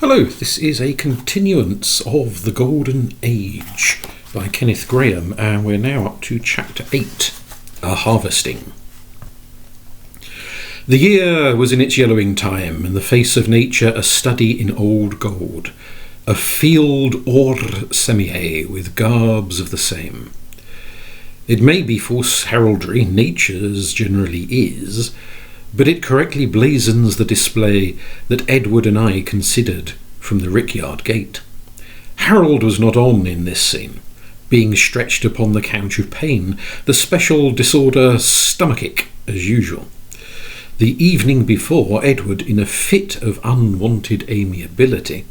Hello, this is a continuance of The Golden Age by Kenneth Grahame, and we're now up to Chapter 8, A Harvesting. The year was in its yellowing time, and the face of nature a study in old gold, a field or semier with garbs of the same. It may be false heraldry, nature's generally is, but it correctly blazons the display that Edward and I considered from the rickyard gate. Harold was not on in this scene, being stretched upon the couch of pain, the special disorder stomachic as usual. The evening before, Edward, in a fit of unwanted amiability,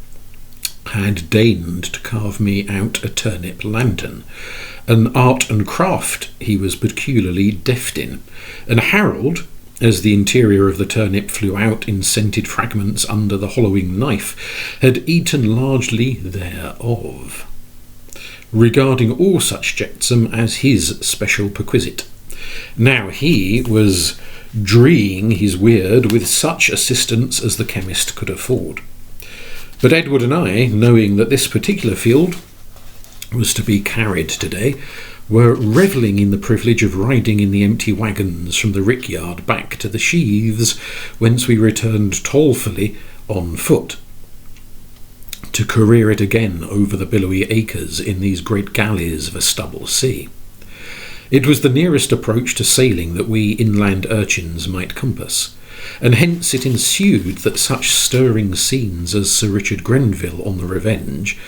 had deigned to carve me out a turnip lantern, an art and craft he was peculiarly deft in, and Harold, as the interior of the turnip flew out in scented fragments under the hollowing knife, had eaten largely thereof, regarding all such jetsam as his special perquisite. Now he was dreeing his weird with such assistance as the chemist could afford. But Edward and I, knowing that this particular field was to be carried today, were revelling in the privilege of riding in the empty waggons from the rickyard back to the sheaves, whence we returned toilfully on foot, to career it again over the billowy acres in these great galleys of a stubble sea. It was the nearest approach to sailing that we inland urchins might compass, and hence it ensued that such stirring scenes as Sir Richard Grenville on the Revenge,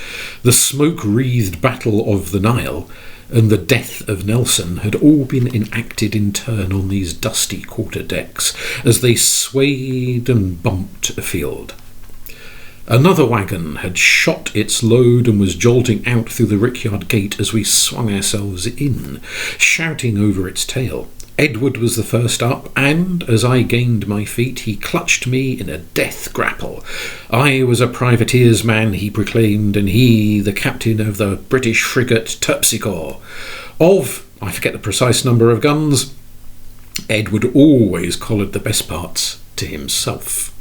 the smoke-wreathed Battle of the Nile, and the death of Nelson had all been enacted in turn on these dusty quarter-decks as they swayed and bumped afield. Another waggon had shot its load and was jolting out through the rickyard gate as we swung ourselves in, shouting over its tail. Edward was the first up, and as I gained my feet, he clutched me in a death grapple. I was a privateer's man, he proclaimed, and he the captain of the British frigate Terpsichore, of, I forget the precise number of guns. Edward always collared the best parts to himself.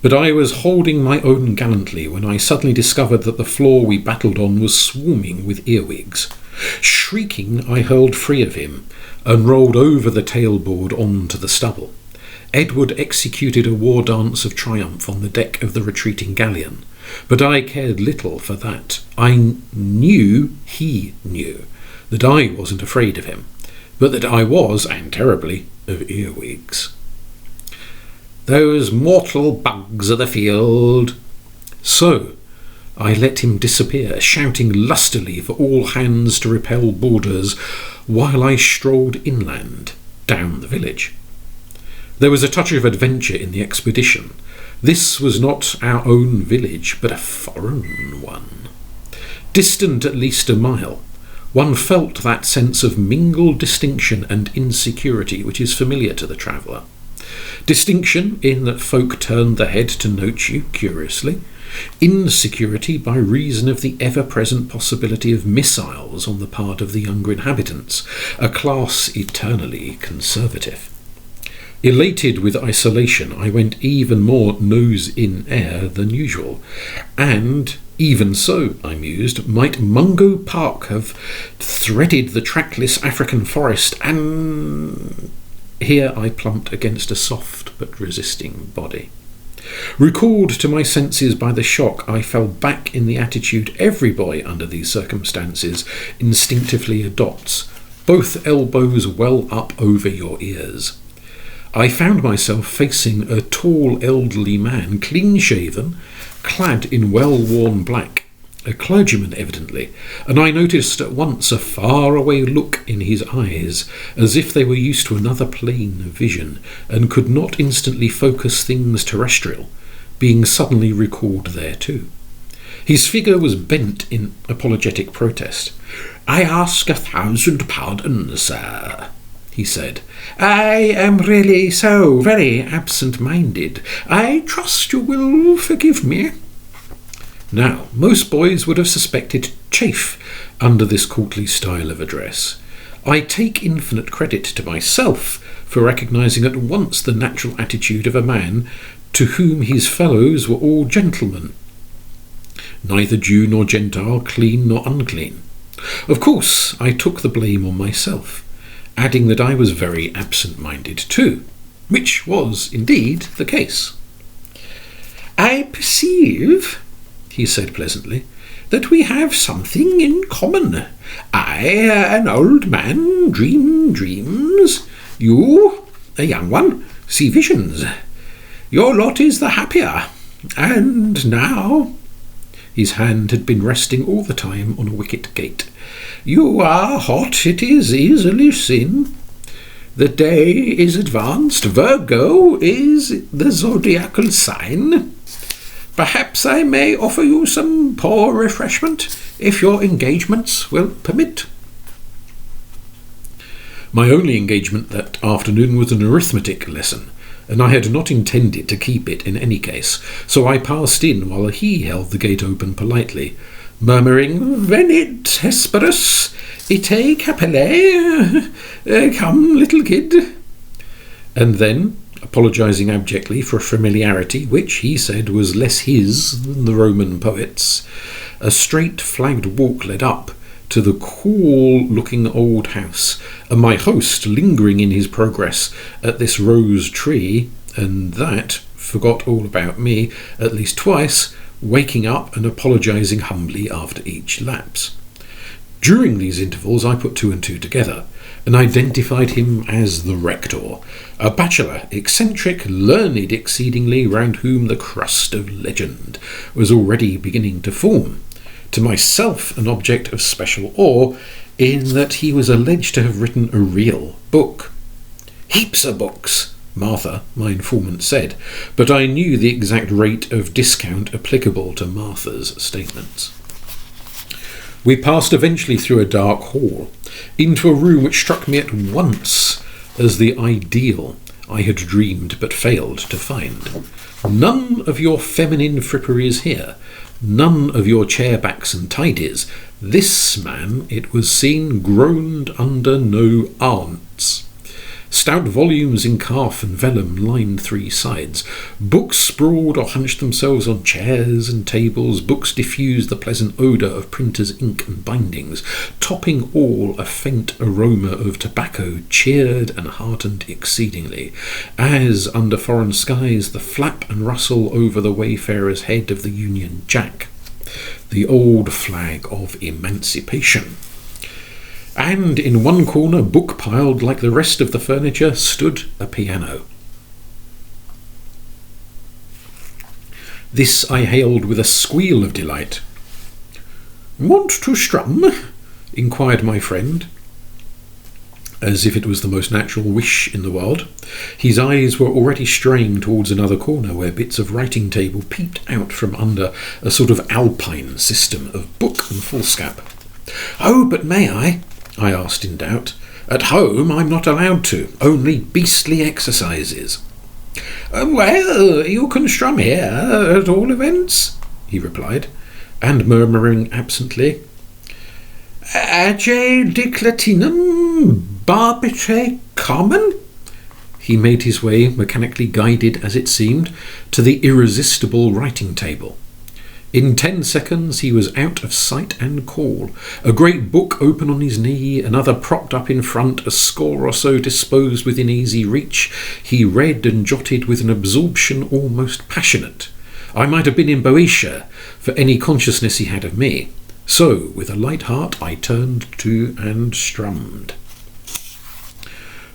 But I was holding my own gallantly when I suddenly discovered that the floor we battled on was swarming with earwigs. Shrieking, I hurled free of him, and rolled over the tailboard on to the stubble. Edward executed a war dance of triumph on the deck of the retreating galleon, but I cared little for that. I knew he knew that I wasn't afraid of him, but that I was, and terribly, of earwigs. Those mortal bugs of the field. So I let him disappear, shouting lustily for all hands to repel boarders, while I strolled inland, down the village. There was a touch of adventure in the expedition. This was not our own village, but a foreign one. Distant at least a mile, one felt that sense of mingled distinction and insecurity which is familiar to the traveller. Distinction in that folk turned the head to note you curiously, insecurity by reason of the ever-present possibility of missiles on the part of the younger inhabitants, a class eternally conservative. Elated with isolation, I went even more nose in air than usual, and even so, I mused, might Mungo Park have threaded the trackless African forest, and here I plumped against a soft but resisting body. Recalled to my senses by the shock, I fell back in the attitude every boy under these circumstances instinctively adopts, both elbows well up over your ears. I found myself facing a tall elderly man, clean-shaven, clad in well-worn black, a clergyman evidently, and I noticed at once a far-away look in his eyes, as if they were used to another plane of vision, and could not instantly focus things terrestrial, being suddenly recalled thereto. His figure was bent in apologetic protest. "I ask 1,000 pardons, sir," he said. "I am really so very absent-minded. I trust you will forgive me." Now, most boys would have suspected chafe under this courtly style of address. I take infinite credit to myself for recognising at once the natural attitude of a man to whom his fellows were all gentlemen, neither Jew nor Gentile, clean nor unclean. Of course, I took the blame on myself, adding that I was very absent-minded too, which was indeed the case. "I perceive," he said pleasantly, "that we have something in common. I, an old man, dream dreams. You, a young one, see visions. Your lot is the happier. And now—" His hand had been resting all the time on a wicket gate. "You are hot, it is easily seen. The day is advanced. Virgo is the zodiacal sign. Perhaps I may offer you some poor refreshment, if your engagements will permit." My only engagement that afternoon was an arithmetic lesson, and I had not intended to keep it in any case, so I passed in while he held the gate open politely, murmuring, "Venit Hesperus, ite capelle, come, little kid," and then, apologising abjectly for a familiarity which, he said, was less his than the Roman poets, a straight flagged walk led up to the cool-looking old house, and my host, lingering in his progress at this rose tree, and that, forgot all about me at least twice, waking up and apologising humbly after each lapse. During these intervals I put two and two together, and identified him as the rector, a bachelor, eccentric, learned exceedingly, round whom the crust of legend was already beginning to form. To myself an object of special awe, in that he was alleged to have written a real book. "Heaps of books," Martha, my informant, said, but I knew the exact rate of discount applicable to Martha's statements. We passed eventually through a dark hall, into a room which struck me at once as the ideal I had dreamed but failed to find. None of your feminine fripperies here, none of your chairbacks and tidies. This man, it was seen, groaned under no aunts. Stout volumes in calf and vellum lined three sides. Books sprawled or hunched themselves on chairs and tables. Books diffused the pleasant odour of printer's ink and bindings. Topping all, a faint aroma of tobacco cheered and heartened exceedingly, as, under foreign skies, the flap and rustle over the wayfarer's head of the Union Jack, the old flag of emancipation. And in one corner, book-piled like the rest of the furniture, stood a piano. This I hailed with a squeal of delight. "Want to strum?" inquired my friend, as if it was the most natural wish in the world. His eyes were already straying towards another corner where bits of writing table peeped out from under a sort of alpine system of book and foolscap. "Oh, but may I asked in doubt. "At home I'm not allowed to, only beastly exercises." "Well, you can strum here, at all events," he replied, and murmuring absently, "Age declatinum barbitre carmen," he made his way, mechanically guided as it seemed, to the irresistible writing table. In 10 seconds he was out of sight and call, a great book open on his knee, another propped up in front, a score or so disposed within easy reach. He read and jotted with an absorption almost passionate. I might have been in Boeotia for any consciousness he had of me. So, with a light heart, I turned to and strummed.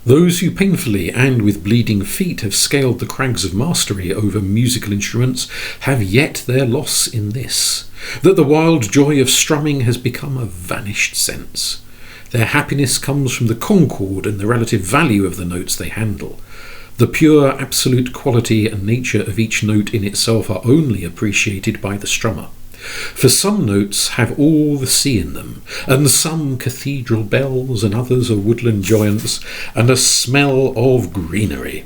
Those who painfully and with bleeding feet have scaled the crags of mastery over musical instruments have yet their loss in this, that the wild joy of strumming has become a vanished sense. Their happiness comes from the concord and the relative value of the notes they handle. The pure absolute quality and nature of each note in itself are only appreciated by the strummer. For some notes have all the sea in them, and some cathedral bells, and others are woodland joyance, and a smell of greenery.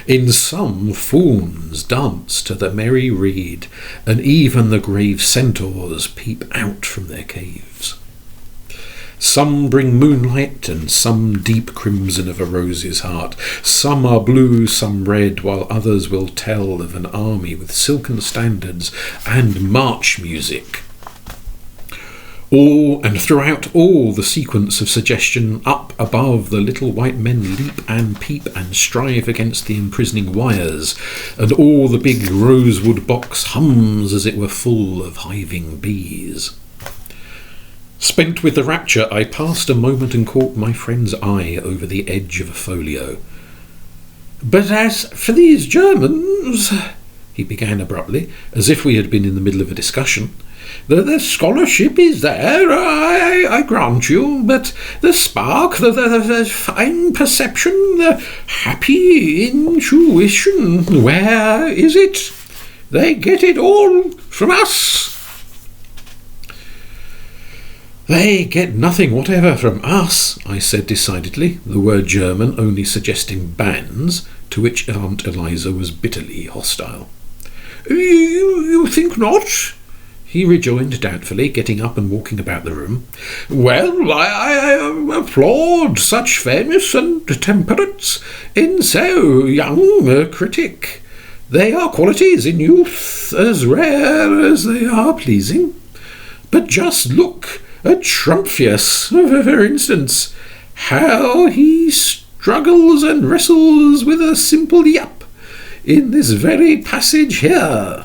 In some fauns dance to the merry reed, and even the grave centaurs peep out from their caves. Some bring moonlight, and some deep crimson of a rose's heart. Some are blue, some red, while others will tell of an army with silken standards and march music. All and throughout all the sequence of suggestion, up above the little white men leap and peep and strive against the imprisoning wires, and all the big rosewood box hums as it were full of hiving bees. Spent with the rapture, I paused a moment and caught my friend's eye over the edge of a folio. "But as for these Germans," he began abruptly, as if we had been in the middle of a discussion, "the scholarship is there, I grant you, but the spark, the fine perception, the happy intuition, where is it? They get it all from us." "They get nothing whatever from us," I said decidedly, the word German only suggesting bands, to which Aunt Eliza was bitterly hostile. You think not?" he rejoined doubtfully, getting up and walking about the room. "Well, I applaud such fairness and temperance in so young a critic. They are qualities in youth as rare as they are pleasing. But just look at Trumphius, for instance, how he struggles and wrestles with a simple yap in this very passage here."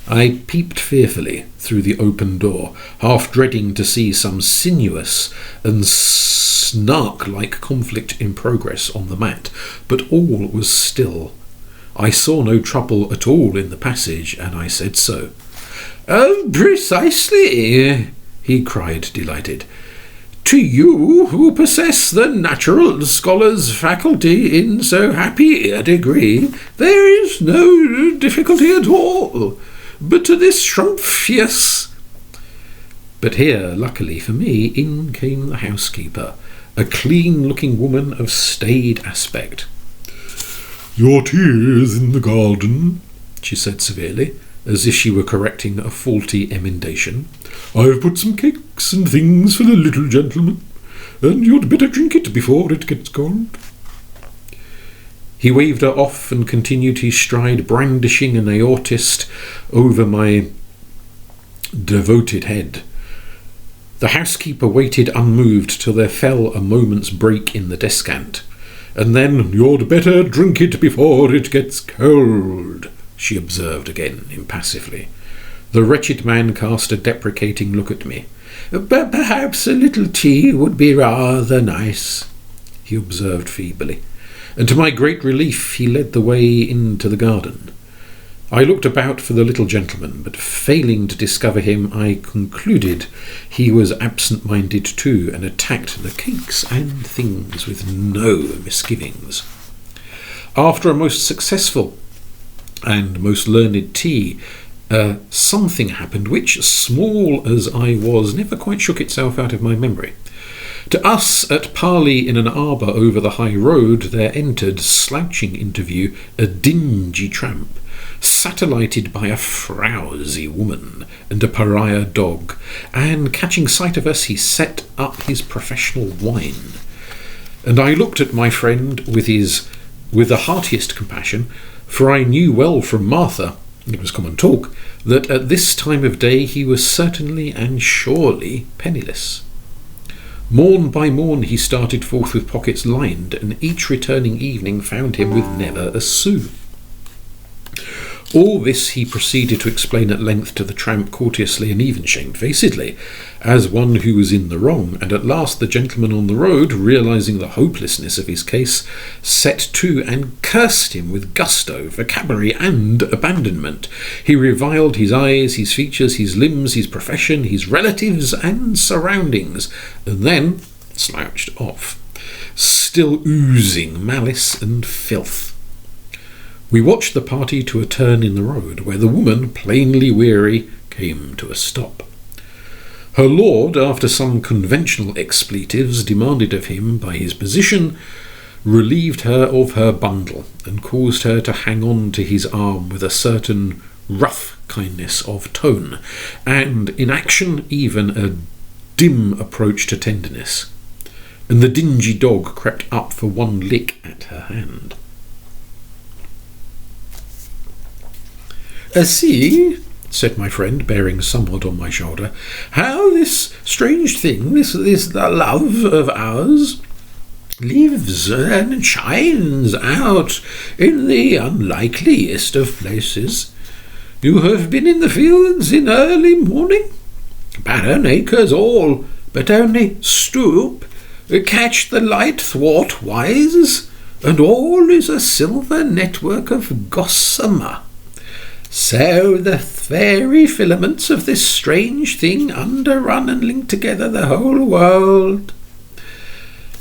I peeped fearfully through the open door, half dreading to see some sinuous and snark-like conflict in progress on the mat, but all was still. I saw no trouble at all in the passage, and I said so. "Oh, precisely," he cried, delighted. "To you, who possess the natural scholar's faculty in so happy a degree, there is no difficulty at all. But to this Schrumpfius—" But here, luckily for me, in came the housekeeper, a clean-looking woman of staid aspect. "Your tea is in the garden," she said severely, as if she were correcting a faulty emendation. "I've put some cakes and things for the little gentleman, and you'd better drink it before it gets cold." He waved her off and continued his stride, brandishing an aortist over my devoted head. The housekeeper waited unmoved till there fell a moment's break in the descant, and then, "You'd better drink it before it gets cold," she observed again, impassively. The wretched man cast a deprecating look at me. "But perhaps a little tea would be rather nice," he observed feebly, and to my great relief he led the way into the garden. I looked about for the little gentleman, but failing to discover him, I concluded he was absent-minded too, and attacked the cakes and things with no misgivings. After a most successful and most learned tea, something happened which, small as I was, never quite shook itself out of my memory. To us, at parley in an arbour over the high road, there entered, slouching into view, a dingy tramp, satellited by a frowsy woman and a pariah dog, and catching sight of us, he set up his professional whine. And I looked at my friend with the heartiest compassion, for I knew well from Martha, it was common talk, that at this time of day he was certainly and surely penniless. Morn by morn he started forth with pockets lined, and each returning evening found him with never a sou. All this he proceeded to explain at length to the tramp courteously and even shamefacedly, as one who was in the wrong, and at last the gentleman on the road, realizing the hopelessness of his case, set to and cursed him with gusto, vocabulary, and abandonment. He reviled his eyes, his features, his limbs, his profession, his relatives, and surroundings, and then slouched off, still oozing malice and filth. We watched the party to a turn in the road, where the woman, plainly weary, came to a stop. Her lord, after some conventional expletives demanded of him by his position, relieved her of her bundle, and caused her to hang on to his arm with a certain rough kindness of tone, and in action even a dim approach to tenderness, and the dingy dog crept up for one lick at her hand. "See," said my friend, bearing somewhat on my shoulder, "how this strange thing, this love of ours, lives and shines out in the unlikeliest of places. You have been in the fields in early morning? Barren acres all, but only stoop, catch the light thwartwise, and all is a silver network of gossamer. So the fairy filaments of this strange thing underrun and link together the whole world.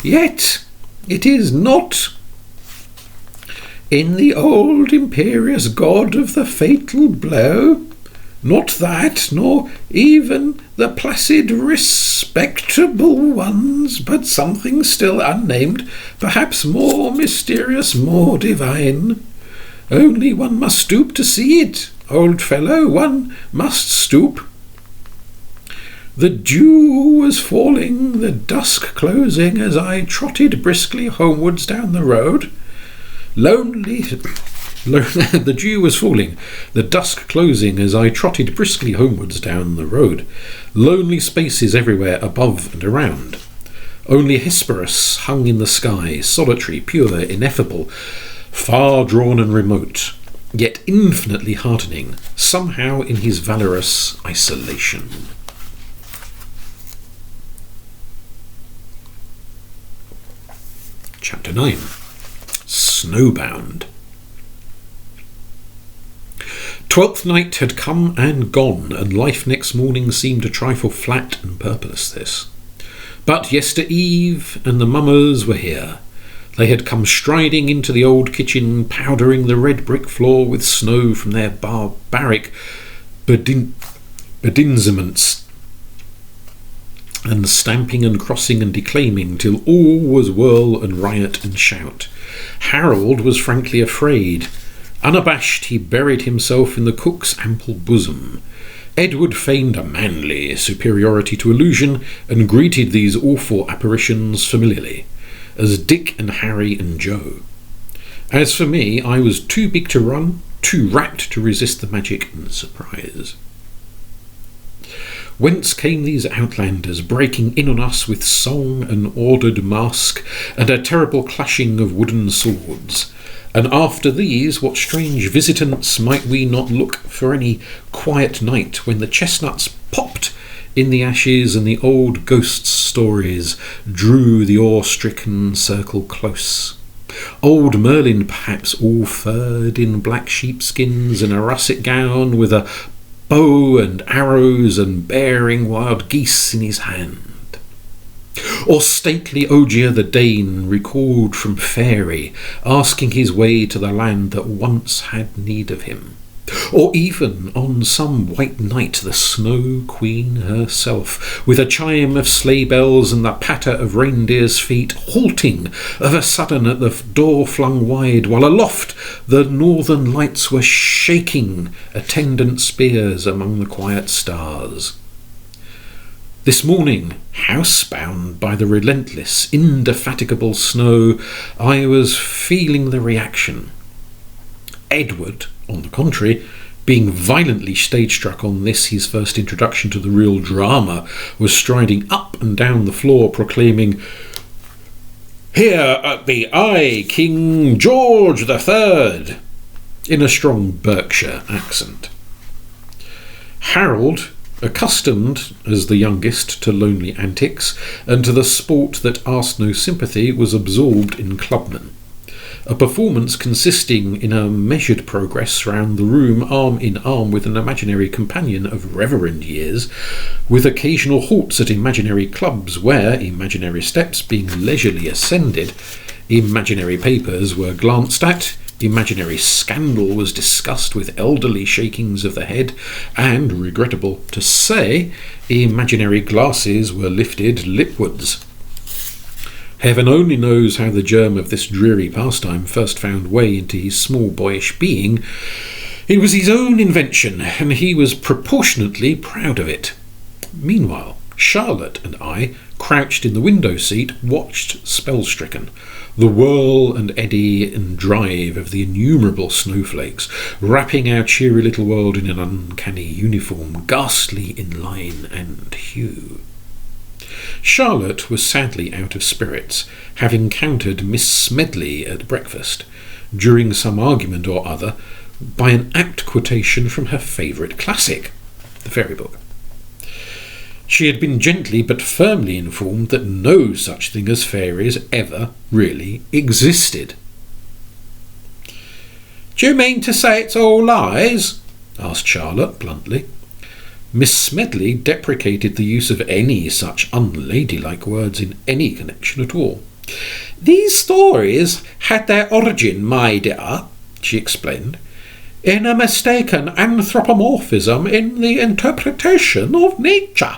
Yet it is not in the old imperious god of the fatal blow, not that, nor even the placid respectable ones, but something still unnamed, perhaps more mysterious, more divine. Only one must stoop to see it, old fellow, one must stoop. The dew was falling, the dusk closing, as I trotted briskly homewards down the road. The dew was falling, the dusk closing, as I trotted briskly homewards down the road. Lonely spaces everywhere above and around. Only Hesperus hung in the sky, solitary, pure, ineffable, far drawn and remote, yet infinitely heartening, somehow in his valorous isolation. Chapter 9. Snowbound. 12th night had come and gone, and life next morning seemed a trifle flat and purposeless. But yester eve and the mummers were here. They had come striding into the old kitchen, powdering the red brick floor with snow from their barbaric bedizenments, and stamping and crossing and declaiming till all was whirl and riot and shout. Harold was frankly afraid. Unabashed, he buried himself in the cook's ample bosom. Edward feigned a manly superiority to illusion, and greeted these awful apparitions familiarly, as Dick and Harry and Joe. As for me, I was too big to run, too rapt to resist the magic and surprise. Whence came these outlanders, breaking in on us with song and ordered masque, and a terrible clashing of wooden swords? And after these, what strange visitants might we not look for any quiet night, when the chestnuts popped in the ashes and the old ghost stories drew the awe-stricken circle close? Old Merlin, perhaps, all furred in black sheepskins and a russet gown, with a bow and arrows, and bearing wild geese in his hand. Or stately Ogier the Dane, recalled from Faery, asking his way to the land that once had need of him. Or even on some white night the Snow Queen herself, with a chime of sleigh bells and the patter of reindeers' feet, halting of a sudden at the door flung wide, while aloft the northern lights were shaking attendant spears among the quiet stars. This morning, housebound by the relentless, indefatigable snow, I was feeling the reaction. Edward, on the contrary, being violently stage-struck on this, his first introduction to the real drama, was striding up and down the floor, proclaiming, "Here be I, King George the Third," in a strong Berkshire accent. Harold, accustomed as the youngest to lonely antics, and to the sport that asked no sympathy, was absorbed in clubmen. A performance consisting in a measured progress round the room, arm in arm with an imaginary companion of reverend years, with occasional halts at imaginary clubs where, imaginary steps being leisurely ascended, imaginary papers were glanced at, imaginary scandal was discussed with elderly shakings of the head, and, regrettable to say, imaginary glasses were lifted lipwards. Heaven only knows how the germ of this dreary pastime first found way into his small boyish being. It was his own invention, and he was proportionately proud of it. Meanwhile, Charlotte and I, crouched in the window seat, watched spell-stricken. The whirl and eddy and drive of the innumerable snowflakes, wrapping our cheery little world in an uncanny uniform, ghastly in line and hue. Charlotte was sadly out of spirits, having encountered Miss Smedley at breakfast, during some argument or other, by an apt quotation from her favourite classic, the fairy book. She had been gently but firmly informed that no such thing as fairies ever really existed. "Do you mean to say it's all lies?" asked Charlotte bluntly. Miss Smedley deprecated the use of any such unladylike words in any connection at all. "These stories had their origin, my dear," she explained, "in a mistaken anthropomorphism in the interpretation of nature.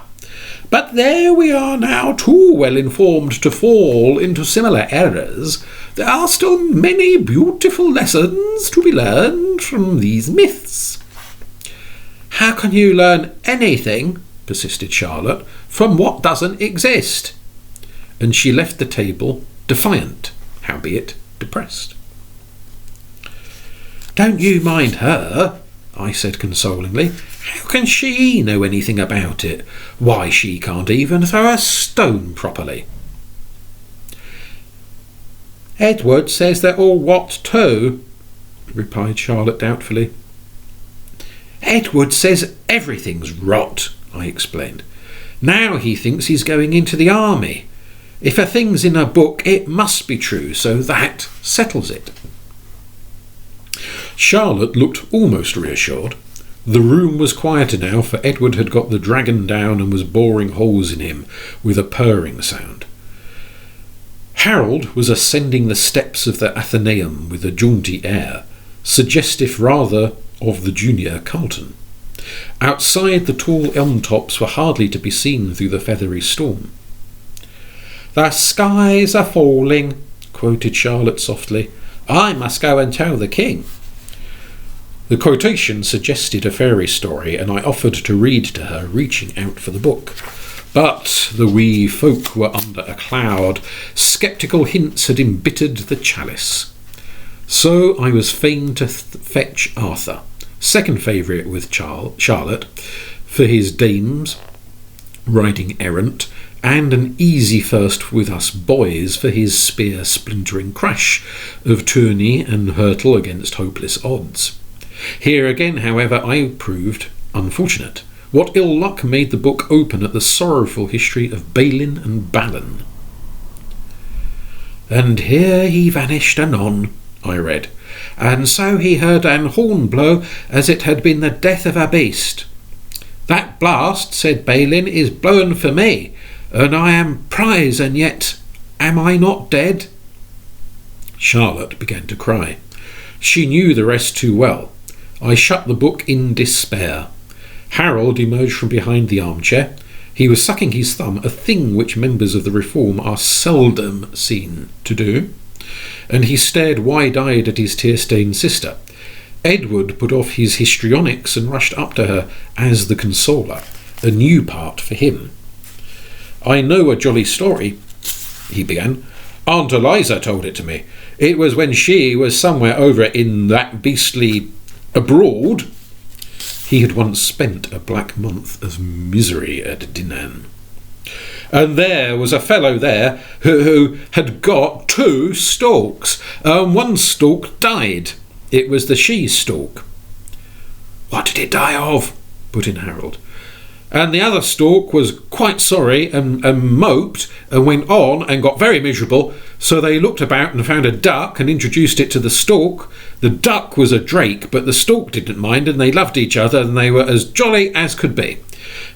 But there we are now too well informed to fall into similar errors. There are still many beautiful lessons to be learned from these myths." "How can you learn anything," persisted Charlotte, "from what doesn't exist?" And she left the table defiant, howbeit depressed. "Don't you mind her," I said consolingly. "How can she know anything about it? Why, she can't even throw a stone properly." "Edward says they're all what too," replied Charlotte doubtfully. "Edward says everything's rot," I explained. "Now he thinks he's going into the army. If a thing's in a book, it must be true, so that settles it." Charlotte looked almost reassured. The room was quieter now, for Edward had got the dragon down and was boring holes in him with a purring sound. Harold was ascending the steps of the Athenaeum with a jaunty air, suggestive rather of the junior Carlton. Outside, the tall elm tops were hardly to be seen through the feathery storm. "The skies are falling," quoted Charlotte softly. "I must go and tell the king." The quotation suggested a fairy story, and I offered to read to her, reaching out for the book. But the wee folk were under a cloud. Sceptical hints had embittered the chalice. So I was fain to fetch Arthur, second favourite with Charlotte, for his dames, riding errant, and an easy first with us boys for his spear-splintering crash of tourney and hurtle against hopeless odds. Here again, however, I proved unfortunate. What ill luck made the book open at the sorrowful history of Balin and Balin. "And here he vanished anon," I read, "and so he heard an horn blow as it had been the death of a beast. That blast, said Balin, is blown for me, and I am prize, and yet am I not dead?" Charlotte began to cry. She knew the rest too well. I shut the book in despair. Harold emerged from behind the armchair. He was sucking his thumb, a thing which members of the Reform are seldom seen to do, and he stared wide-eyed at his tear-stained sister. Edward put off his histrionics and rushed up to her as the consoler, a new part for him. "I know a jolly story," he began. "Aunt Eliza told it to me. It was when she was somewhere over in that beastly abroad." He had once spent a black month of misery at Dinan. "And there was a fellow there who had got 2 storks. One stork died. It was the she-stork." "What did it die of?" put in Harold. "And the other stork was quite sorry and moped and went on and got very miserable, so they looked about and found a duck and introduced it to the stork. The duck was a drake, but the stork didn't mind, and they loved each other, and they were as jolly as could be.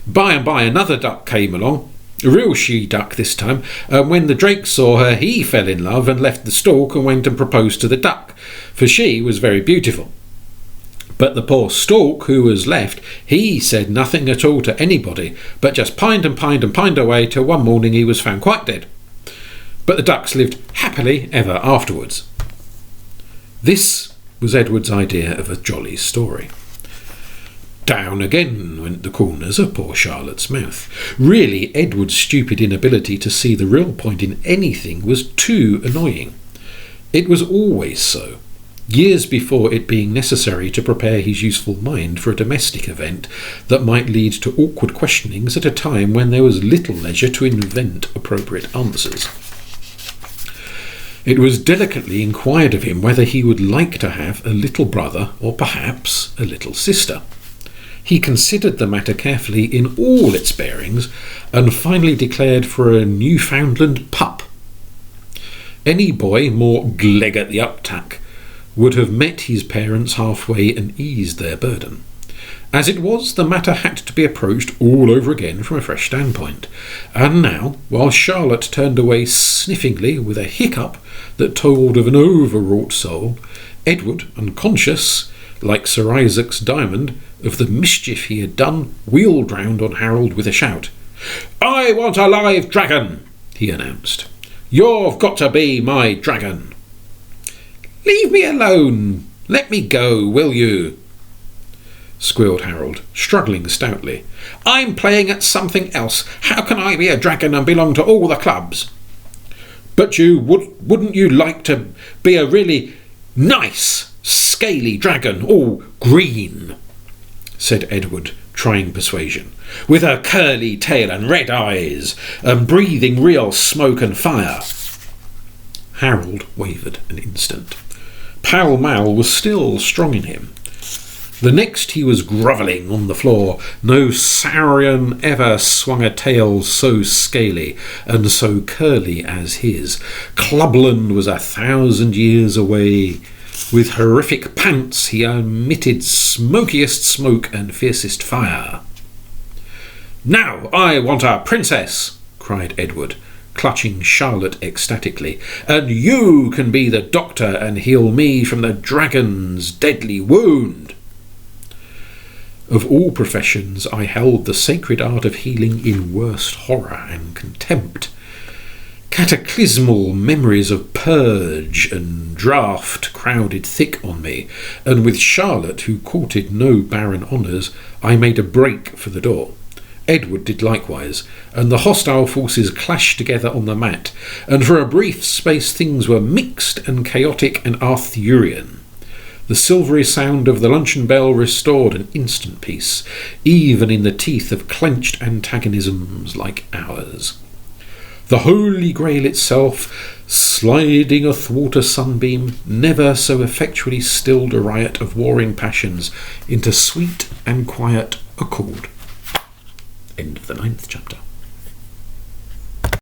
By and by another duck came along, a real she-duck this time, and when the drake saw her, he fell in love and left the stork and went and proposed to the duck, for she was very beautiful. But the poor stork who was left, he said nothing at all to anybody, but just pined and pined and pined away till one morning he was found quite dead. But the ducks lived happily ever afterwards." This was Edward's idea of a jolly story. Down again went the corners of poor Charlotte's mouth. Really, Edward's stupid inability to see the real point in anything was too annoying. It was always so, years before it being necessary to prepare his useful mind for a domestic event that might lead to awkward questionings at a time when there was little leisure to invent appropriate answers. It was delicately inquired of him whether he would like to have a little brother or perhaps a little sister. He considered the matter carefully in all its bearings and finally declared for a Newfoundland pup. Any boy more gleg at the uptack would have met his parents halfway and eased their burden. As it was, the matter had to be approached all over again from a fresh standpoint. And now, while Charlotte turned away sniffingly with a hiccup that told of an overwrought soul, Edward, unconscious, like Sir Isaac's diamond, of the mischief he had done, wheeled round on Harold with a shout. "I want a live dragon," he announced. "You've got to be my dragon." "Leave me alone. Let me go, will you?" squealed Harold, struggling stoutly. "I'm playing at something else. How can I be a dragon and belong to all the clubs?" "But wouldn't you like to be a really nice, scaly dragon, all green?" said Edward, trying persuasion, "with a curly tail and red eyes, and breathing real smoke and fire." Harold wavered an instant. Pall Mall was still strong in him. The next he was grovelling on the floor. No saurian ever swung a tail so scaly and so curly as his. Clubland was 1,000 years away. With horrific pants he emitted smokiest smoke and fiercest fire. "Now I want a princess," cried Edward, clutching Charlotte ecstatically, "and you can be the doctor and heal me from the dragon's deadly wound." Of all professions, I held the sacred art of healing in worst horror and contempt. Cataclysmal memories of purge and draught crowded thick on me, and with Charlotte, who courted no barren honours, I made a break for the door. Edward did likewise, and the hostile forces clashed together on the mat, and for a brief space things were mixed and chaotic and Arthurian. The silvery sound of the luncheon bell restored an instant peace, even in the teeth of clenched antagonisms like ours. The Holy Grail itself, sliding athwart a sunbeam, never so effectually stilled a riot of warring passions into sweet and quiet accord. End of the 9th chapter.